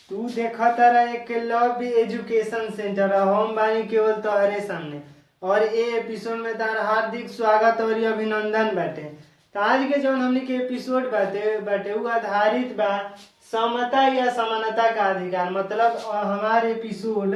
तू देखा तारा एक लव एजुकेशन सेंटर हम बानी केवल तोहरे सामने। और ए एपिसोड में तार हार्दिक स्वागत और अभिनंदन बाटे। तो आज के जौन हमनी के एपिसोड बाटे बाटे उ आधारित बा समता या समानता का अधिकार। मतलब हमारे एपिसोड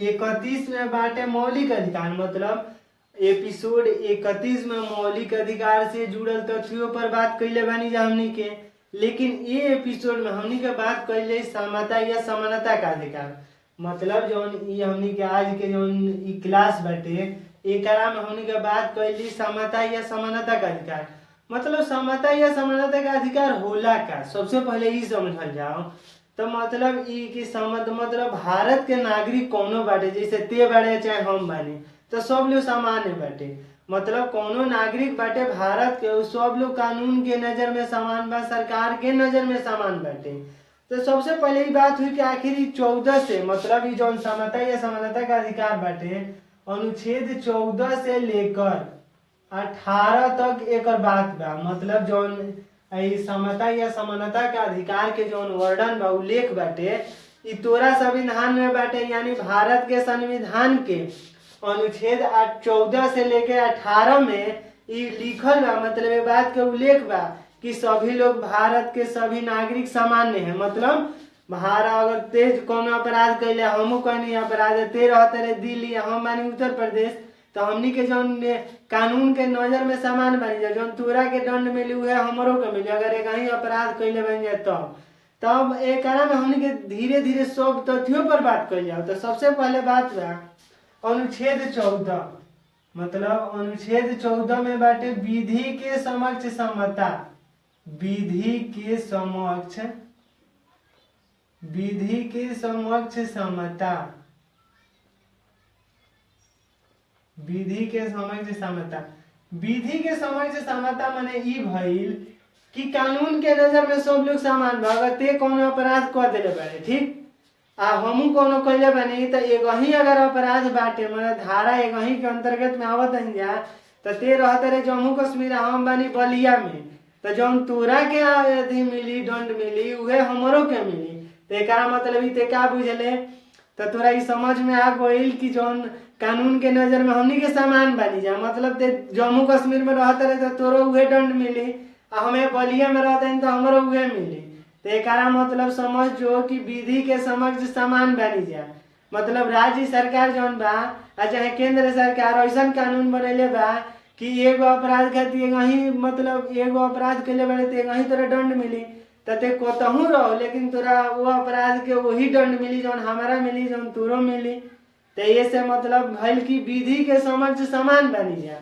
31 में बाटे मौलिक अधिकार। मतलब एपिसोड 31 में मौलिक अधिकार से जुड़ल तथ्यों पर बात कैले बानी जा हमनी के। लेकिन ये एपिसोड में हमनी के बात कैले समता या समानता का अधिकार। मतलब जौन ये हमनी के आज के जौन ई क्लास बाटे एकरा में हमनी के बात कैली समता या समानता का अधिकार। मतलब समता या समानता का अधिकार होला का सबसे पहले ई समझल जाओ। तो मतलब ई कि मतलब भारत के नागरिक कौनो बाटे, जैसे ते बाटे चाहे हम बानी, तो सब लोग सामान्य बाटे। मतलब कौनो नागरिक बाटे भारत के उ सब लोग कानून के नजर में समान बा, सरकार के नजर में समान बाटे। तो सबसे पहले ही बात हुई कि आखिर 14 से मतलब ये जौन समता या समानता का अधिकार बाटे अनुच्छेद 14 से लेकर 18 तक एक बात बा। मतलब जौन समता या समानता का अधिकार के जौन वर्णन बा उल्लेख बाटे इ तोरा संविधान में बाटे, यानी भारत के संविधान के अनुच्छेद 14 से लेके 18 में ई लिखल बा। मतलब ये बात के उल्लेख बा कि सभी लोग भारत के सभी नागरिक सामान्य हैं। मतलब भारत अगर तेज कोनो अपराध कैले हमू कहनी अपराध ते रहते रहे दिल्ली हम बानी उत्तर प्रदेश, तो हमनी के जौन कानून के नजर में समान बनी जाए। जौन तोरा के दंड मिली हुए हमरो के मिली अगर एक ही अपराध कैले बन जाए तब एक में हमनी के धीरे धीरे सब तथ्यों पर बात कर जाओ। तो सबसे पहले बात बा अनुच्छेद 14। मतलब अनुच्छेद 14 में बाटे विधि के समक्ष समता। विधि के समक्ष समता। विधि के समक्ष समता। विधि के समक्ष समता माने ई भइल कि कानून के नजर में सब लोग समान बा। अगर ते कोनो अपराध कर देले बारे ठीक आ हमू कोनो कैले बानी तो एक ही अगर अपराध बाटे मतलब धारा एक ही के अंतर्गत में आवत है जा तो ते रहते रहे जम्मू कश्मीर हम बानी बलिया में, तो जौन तोरा के यदि मिली दंड मिली उहे हमरो के मिली। तो एकरा मतलब ते का बुझले तो तोरा ई समझ में आ गइल कि जौन कानून के नजर में हमनी के समान बानी जा। मतलब ते जम्मू कश्मीर में रहते रहे तो तोरो उहे दंड मिली आ हमें बलिया में रहते हैं तो हमरो उहे मिली। तो एकरा मतलब समझ जो कि विधि के समक्ष समान बनी जा। मतलब राज्य सरकार जौन बा आ चाहे केंद्र सरकार ऐसा कानून बनैले बा कि एगो अपराध खातिर ही मतलब एगो अपराध कैले बारे तो ही तोरा दंड मिली तो ते कोतहू रहो लेकिन तोरा वो अपराध के वही दंड मिली जौन हमारा मिली जौन तोरो मिली। तो ये से मतलब भइल कि विधि के समक्ष समान बनी जा।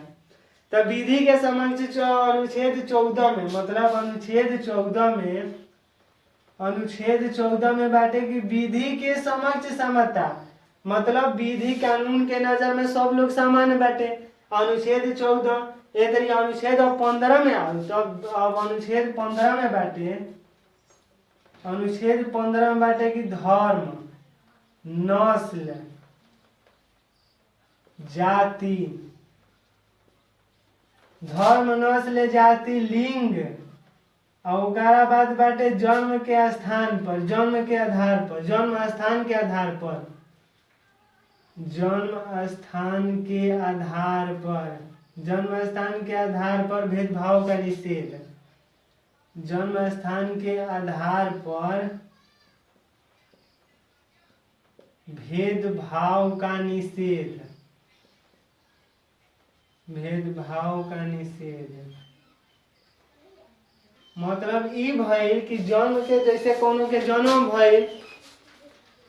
तो विधि के समक्ष अनुच्छेद 14 में मतलब अनुच्छेद 14 में बाटे कि विधि के समक्ष समता। मतलब विधि कानून के नजर में सब लोग समान बाटे। अनुच्छेद 14 ये तरी अनुच्छेद 15 में आओ तो अब अनुच्छेद 15 में बाटे अनुच्छेद 15 में बाटे कि धर्म, नस्ल, जाति, धर्म, नस्ल, जाति, लिंग और ओकरा बाद बाटे जन्म के स्थान पर, जन्म के आधार पर, जन्म स्थान के आधार पर, जन्म स्थान के आधार पर, जन्म स्थान के आधार पर भेदभाव का निषेध। जन्म स्थान के आधार पर भेदभाव का निषेध। भेदभाव का निषेध मतलब ई भइल कि जन्म के जैसे कोनो के जन्म भइल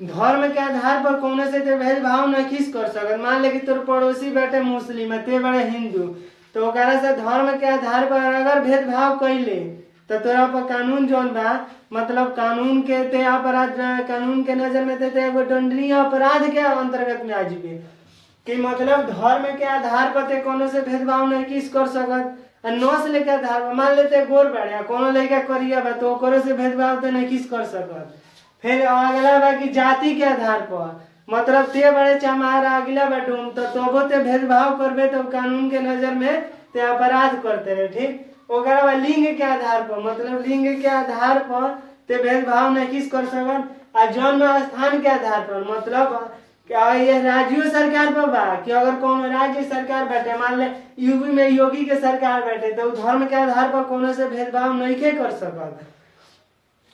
धर्म के आधार पर कोनो से ते भेदभाव नहीं कर सकत। मान ले कि तोर पड़ोसी बैठे मुस्लिम ते बड़े हिंदू तो ओकरा से धर्म के आधार पर अगर भेदभाव कैले तो तोरा पर कानून जौन बा मतलब कानून के ते अपराध कानून के नजर में ते एगो दंडनीय अपराध के अंतर्गत में आ जाबे कि मतलब धर्म के आधार पर ते कोनो से भेदभाव नहीं कर सकत। नस्ल के आधार पर मान लेते गोर बढ़िया कोनो लड़का करिया बा तो ओकरो से भेदभाव तो नहीं कर सकत। फिर अगला बा कि जाति के आधार पर मतलब ते बड़े चमार अगला बा डूम तो तबो ते भेदभाव करबे तो कानून के नजर में ते अपराध करते रहे ठीक। ओकरा बाद लिंग के आधार पर मतलब लिंग के आधार पर ते भेदभाव नहीं किस कर सकन। आ जन्म स्थान के आधार पर मतलब क्या ये राज्य सरकार पर बा कि अगर कौन राज्य सरकार बैठे, मान ले यूपी में योगी के सरकार बैठे, तो धर्म के आधार पर कोनो से भेदभाव नहीं के कर सकत।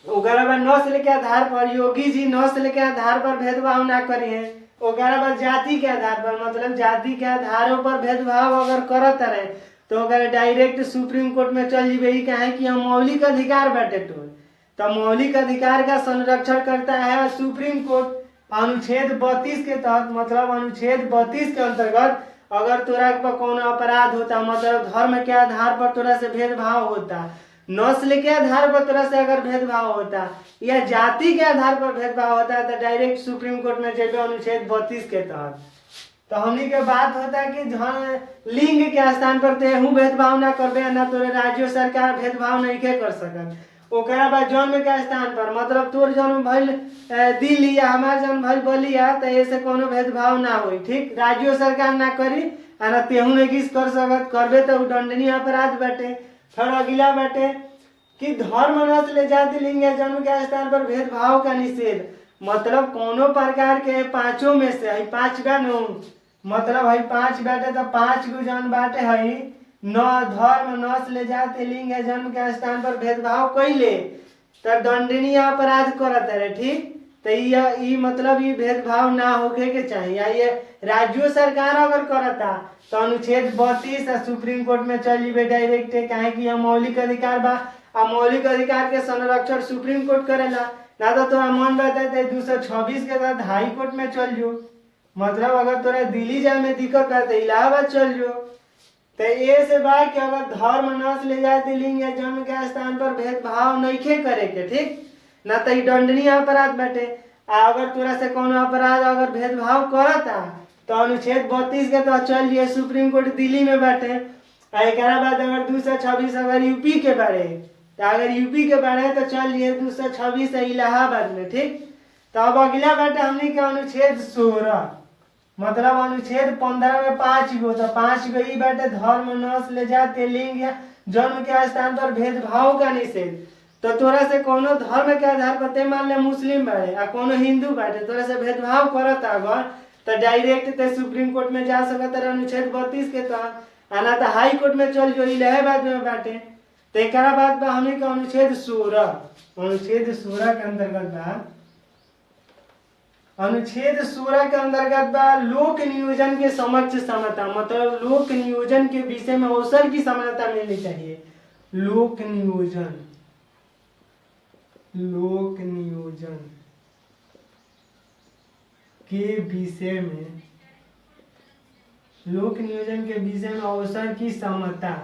नस्ल के आधार पर योगी जी नस्ल के आधार पर भेदभाव ना करिए, जाति के आधार पर मतलब जाति के आधारों पर भेदभाव अगर करत रहे तो डायरेक्ट सुप्रीम कोर्ट में चल जीबे। कहे कि हम मौलिक अधिकार बैठे तो मौलिक अधिकार का संरक्षण करता है सुप्रीम कोर्ट। अनुच्छेद 32 के तहत मतलब अनुच्छेद 32 के अंतर्गत अगर तोरा पर कौन अपराध होता मतलब धर्म के आधार पर तोरा से भेदभाव होता, नस्ल के आधार पर तोरा से अगर भेदभाव होता या जाति के आधार पर भेदभाव होता तो डायरेक्ट सुप्रीम कोर्ट में जेबे अनुच्छेद 32 के तहत। तो हमनी के बात होता है कि लिंग के स्थान पर तेहू भेदभाव ना करबे, ना तोरे राज्य सरकार भेदभाव नहीं के कर सकत। ओकरा बाद जन्म के स्थान पर मतलब तोर जन्म भइल दिल्ली या हमार जन्म भइल बलिया तो ऐसे कोनो भेदभाव ना होई, ठीक। राज्य सरकार ना करी आ ना तेहू नहीं किस कर सकत, करबे तो दंडनीय अपराध बाटे। फिर अगला बाटे कि धर्म नस्ल जाति लिंग या जन्म के स्थान पर भेदभाव का निषेध मतलब कोनो प्रकार के पांचों में से है 5 बा नो मतलब है 5 बाटे तो 5 गो जन बाटे है न धर्म नस्ल जाति लिंग या जन्म के स्थान पर भेदभाव कैले तो दंडनीय अपराध करत है, ठीक। तो ये मतलब ये भेदभाव ना होके के चाहिए। ये राज्य सरकार अगर करता तो अनुच्छेद 32 सुप्रीम कोर्ट में चल जीबे डायरेक्ट, कहे कि हम मौलिक अधिकार बा आ मौलिक अधिकार के संरक्षण सुप्रीम कोर्ट करेला। ना तो तोरा मन बताते 226 के तहत हाई कोर्ट में चल जो मतलब अगर तोरा दिल्ली जाए में दिक्कत है तो इलाहाबाद चल जो। तो ये से बा कि अगर धर्म नस्ल जाति लिंग या जन्म के स्थान पर भेदभाव नहीं करे के, ठीक। ना तो दंडनीय अपराध बाटे। अगर तोरा से कोनो अपराध अगर भेदभाव करता तो अनुच्छेद 32 के तो चल जाइए सुप्रीम कोर्ट दिल्ली में बाटे। एक बाद अगर 226 अगर यूपी के बारे तो अगर यूपी के बारे तो चल जाइए 226 इलाहाबाद में, ठीक। तो अब अगला बाटे हमनी के अनुच्छेद 16 मतलब अनुच्छेद 15 में 5 गो तो 5 गो ई बाटे धर्म नस्ल जाति लिंग या जन्म के स्थान पर भेदभाव का निषेध। तो तोरा से कोनो धर्म के आधार पर ते मान ले मुस्लिम बाटे आ कोनो हिंदू बाटे तोरा से भेदभाव करत अगर तो डायरेक्ट ते सुप्रीम कोर्ट में जा सकत है अनुच्छेद 32 के तहत, आना तो हाई कोर्ट में चल जो इलाहाबाद में बाटे। तो एक बात बा हमनी के अनुच्छेद 16 के अंतर्गत बा अनुच्छेद 16 के अंतर्गत बा लोक नियोजन के समक्ष समता मतलब लोक नियोजन के विषय में अवसर की समानता मिलनी चाहिए। लोक नियोजन के विषय में अवसर की समता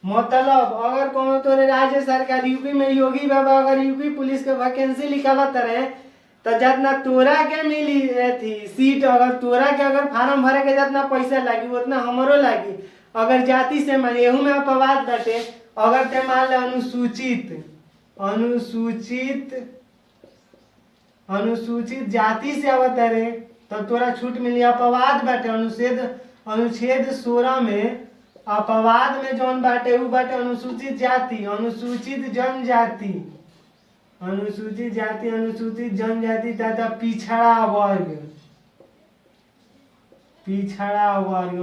मतलब अगर कोनो तोरे राज्य सरकार यूपी में योगी बाबा अगर यूपी पुलिस के वैकेंसी निकालत रहे तो जितना तोरा के मिली थी सीट अगर तोरा के अगर फार्म भरे के जितना पैसा लागी उतना हमरो लागी। अगर जाति से मान एहू में अपवाद बाटे अगर ते मान ले अनुसूचित जाति से आवत रहे तो तोरा छूट मिली। अपवाद बाटे अनुच्छेद 16 में अपवाद में जौन बाटे उ बाटे अनुसूचित जाति अनुसूचित जनजाति तथा पिछड़ा वर्ग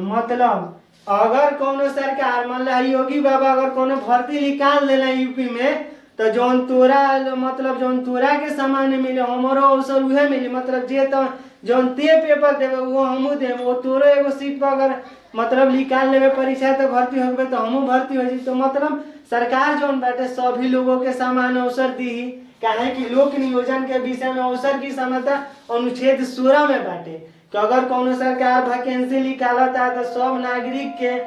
मतलब अगर कोनो सरकार मान ला योगी बाबा अगर कोनो भर्ती निकाल देला यूपी में तो जौन तोरा मतलब जौन तोरा के सामान्य मिले हमरो अवसर उहे मिली मतलब जे तो जौन ते पेपर देवे वो हमू देवे वो तोरो एगो सीट पर अगर मतलब निकाल लेवे परीक्षा तो भर्ती होबे तो हमू भर्ती हो जी। तो मतलब सरकार जौन बाटे सभी लोगों के समान अवसर दी काहे कि लोक नियोजन के विषय में अवसर की समता अनुच्छेद 16 में बाटे। तो अगर कोनो सरकार वैकेंसी निकालता तो सब नागरिक के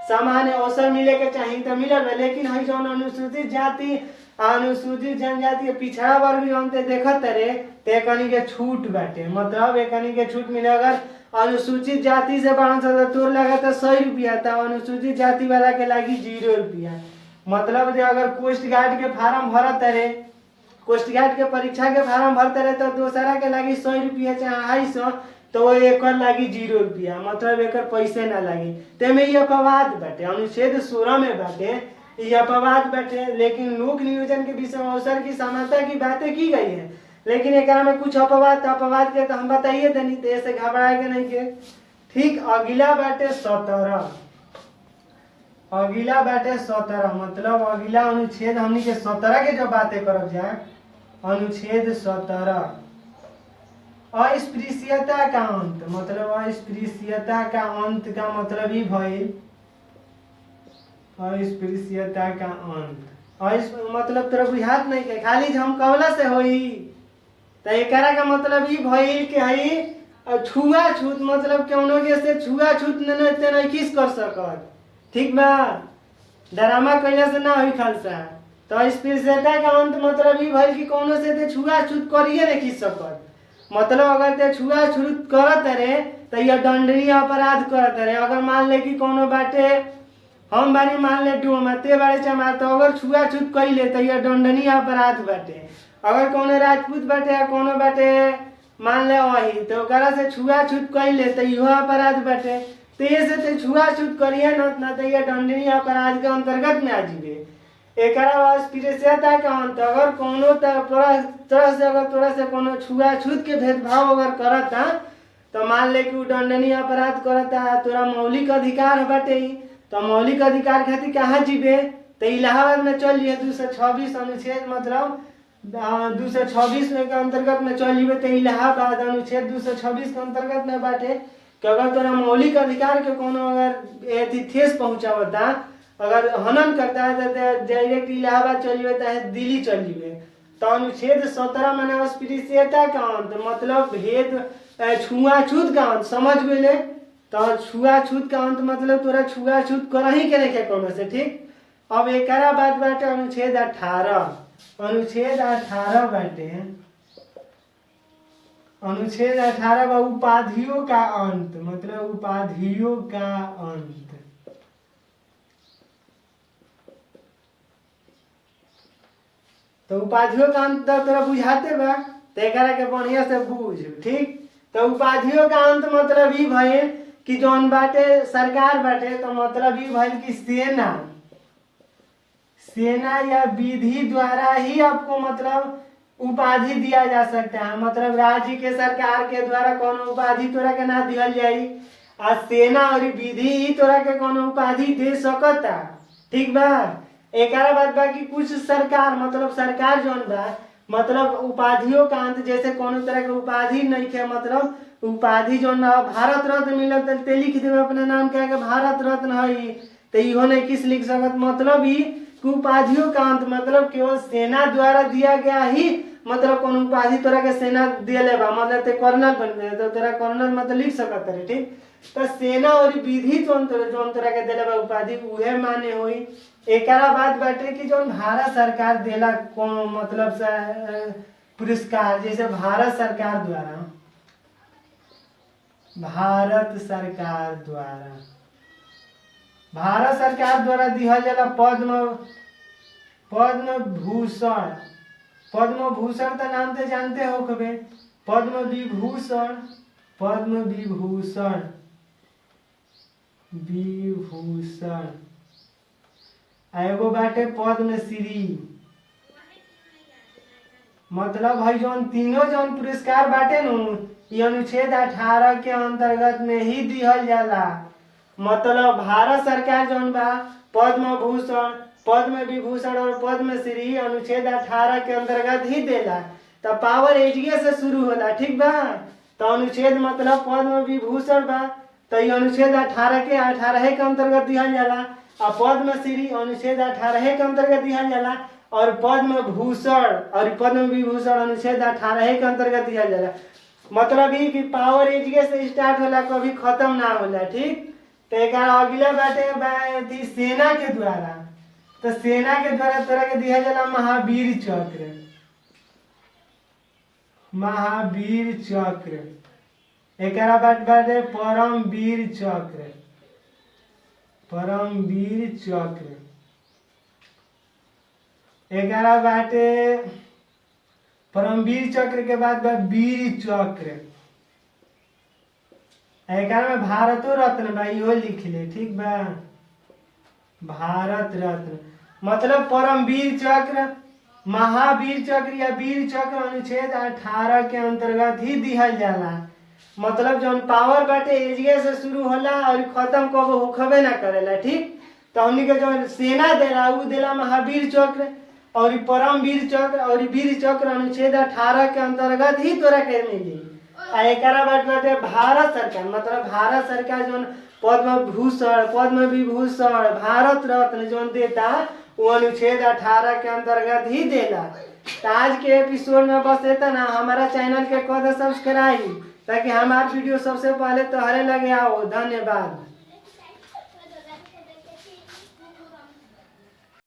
समान अवसर मिले के चाहिए तो मिलल, लेकिन है जौन अनुसूचित जाति अनुसूचित जनजाति पिछड़ा वर्ग जौन ते देखत रे ते कनी के छूट बाटे मतलब एकनी के छूट मिले। अगर अनुसूचित जाति से बारह सौ तोर लगा तो 100 रुपया तो अनुसूचित जाति वाला के लागी 0 रुपया मतलब जो अगर कोस्ट गार्ड के फार्म भरत रे कोस्ट गार्ड के परीक्षा के फार्म भरते रहे तो दूसरा के लागी 100 रुपया चाहे 250 तो वो एकर लागी 0 रुपया, मतलब एकर पैसे ना लागी। तेमे ये अपवाद बाटे, अनुच्छेद 16 में बाटे ये अपवाद बाटे। लेकिन लोक नियोजन के विषय में अवसर की समानता की बातें की गई है, लेकिन एक में कुछ अपवाद के तो हम बताइए देनी, तो ऐसे घबराए के नहीं के। ठीक, अगला बाटे 17, अगला बाटे 17, मतलब अगला अनुच्छेद हमनी के 17 के जो बातें करब जाए, अनुच्छेद 17 अस्पृश्यता का अंत, मतलब अस्पृश्यता का अंत का मतलब ही भइल अस्पृश्यता का अंत। मतलब तोरा बुझात नहीं के खाली हम कवला से होई, तो एकरा का मतलब ही भइल के हई छुआछूत, मतलब कौनो के से छुआछूत नहीं किस कर सकत। ठीक बा, ड्रामा कैला से ना होई खालसा। तो अस्पृश्यता का अंत मतलब ही भइल कि कौनो से ते छुआछूत करिए नहीं किस सकत। मतलब अगर ते छुआछूत करत रे तो यह दंडनीय अपराध करत रे। अगर मान ले कि कोनो बाटे हम बानी मान ले डोमा ते बारे चमार, तो अगर छुआछूत कैले तो यह दंडनीय अपराध बाटे। अगर कोनो राजपूत बाटे या कोनो बाटे मान ले वही, तो ओकरा से छुआछूत कैले तो इहो अपराध बाटे। तो ये से ते छुआछूत करिए ना तो यह दंडनीय अपराध के अंतर्गत में आ जीवे। एकरा अस्पृश्यता का अंत, अगर कोनो तरह से अगर तोरा से कोनो छुआछूत के भेदभाव अगर करता, तो मान ले कि उ दंडनीय अपराध करता, तोरा मौलिक अधिकार बाटे, तो मौलिक अधिकार खातिर कहाँ जीवे, तो इलाहाबाद में चल लिए 226 अनुच्छेद, मतलब 226 के अंतर्गत में चल जीवे। तो इलाहाबाद अनुच्छेद 226 के अंतर्गत में बाटे कि अगर तोरा मौलिक अधिकार के कोनो अगर ठेस पहुंचावता, अगर हनन करता है तो डायरेक्ट इलाहाबाद चल जीवे चाहे दिल्ली चल जीवे। तो अनुच्छेद 17 माने अस्पृश्यता का अंत, मतलब भेद छुआछूत का अंत, समझ गए। तो छुआछूत का अंत मतलब तोरा छुआछूत करही के नहीं कोनो से। ठीक, अब एकरा बात बाटे अनुच्छेद 18, अनुच्छेद 18 बाटे, अनुच्छेद 18 उपाधियों का अंत, मतलब उपाधियों का अंत। तो उपाधियों का अंत तोरा बुझाते बा, तो एकरा के बढ़िया से बूझ। ठीक, तो उपाधियों का अंत मतलब ही भइल कि जौन बाटे सरकार बाटे, तो मतलब ही भइल कि सेना या विधि द्वारा ही आपको मतलब उपाधि दिया जा सकता है। मतलब राज्य के सरकार के द्वारा कोनो उपाधि तोरा के ना दिहल जाई, आ सेना और विधि ही तोरा के कोनो उपाधि दे सकता। ठीक बा, एकरा बाद बाकी कुछ सरकार, मतलब सरकार जौन बा, मतलब उपाधियों का अंत, जैसे कोनो तरह के उपाधि नहीं के, मतलब उपाधि जौन बा भारत रत्न मिलत ते लिख देवे अपने नाम के आगे भारत रत्न है, तो इहो नहीं किस लिख सकत। मतलब ही उपाधियों का अंत मतलब केवल सेना द्वारा दिया गया ही, मतलब कोनो उपाधि तोरा के सेना दिले बा, मतलब ते कर्नल बन गए तो तोरा कर्नल मतलब लिख सकत रे। ठीक, तो सेना और विधि जौन तोरा के दिले बा उपाधि उहे माने होई। एकरा बात बाटे कि जौन भारत सरकार देला कोनो मतलब से पुरस्कार, जैसे भारत सरकार द्वारा दिहल जाला पद्म भूषण। पद्म भूषण तो नाम से जानते हो कबे, पद्म विभूषण, पद्म विभूषण, एगो बाटे पद्मश्री। मतलब भाई जौन तीनों जौन पुरस्कार बाटे नु, ये अनुच्छेद 18 के अंतर्गत में ही दिहल जाला। मतलब भारत सरकार जौन बा पद्म भूषण, पद्म विभूषण और पद्मश्री अनुच्छेद 18 के अंतर्गत ही देला। तो पावर एजिए से शुरू होला। ठीक बा, तो अनुच्छेद मतलब पद्म विभूषण बा, तो ये अनुच्छेद 18 के अंतर्गत दिहल जाला, और पद्मश्री अनुच्छेद 18 के अंतर्गत दिहल जाला, और पद्म भूषण और पद्म विभूषण अनुच्छेद 18 के अंतर्गत दिहल जाला। मतलब ही कि पावर एजिए से स्टार्ट होला, कभी खत्म ना होला। ठीक, तो एक अगला बाटे सेना के द्वारा, तो सेना के द्वारा तोरा के दिया जाला महावीर चक्र, महावीर चक्र। एकरा बाद बाटे परमवीर चक्र, परमवीर चक्र। एकरा बाटे परमवीर चक्र के बाद वीर चक्र, एकरा में भारतो रत्न बा इहो लिख ले, ठीक बा। भारत रत्न मतलब परमवीर चक्र, महावीर चक्र या वीर चक्र अनुच्छेद 18 के अंतर्गत ही दिहल जाला। मतलब जौन पावर बाटे एजिए से शुरू होला और खत्म कब होखबे ना करेला, ठीक। तो हमनी के जो सेना देला उ देला महावीर चक्र और परमवीर चक्र और वीर चक्र अनुच्छेद 18 के अंतर्गत ही तोरा के मिली। आ एकरा बाद बाटे भारत सरकार, मतलब भारत सरकार जौन पद्म भूषण, पद्म विभूषण, भारत रत्न जौन देता वो अनुच्छेद 18 के अंतर्गत ही देला। तो आज के एपिसोड में बस इतना ना। हमारा चैनल के कर दे सब्सक्राइब ताकि हमारा वीडियो सबसे पहले तोहरे लगे आओ। धन्यवाद।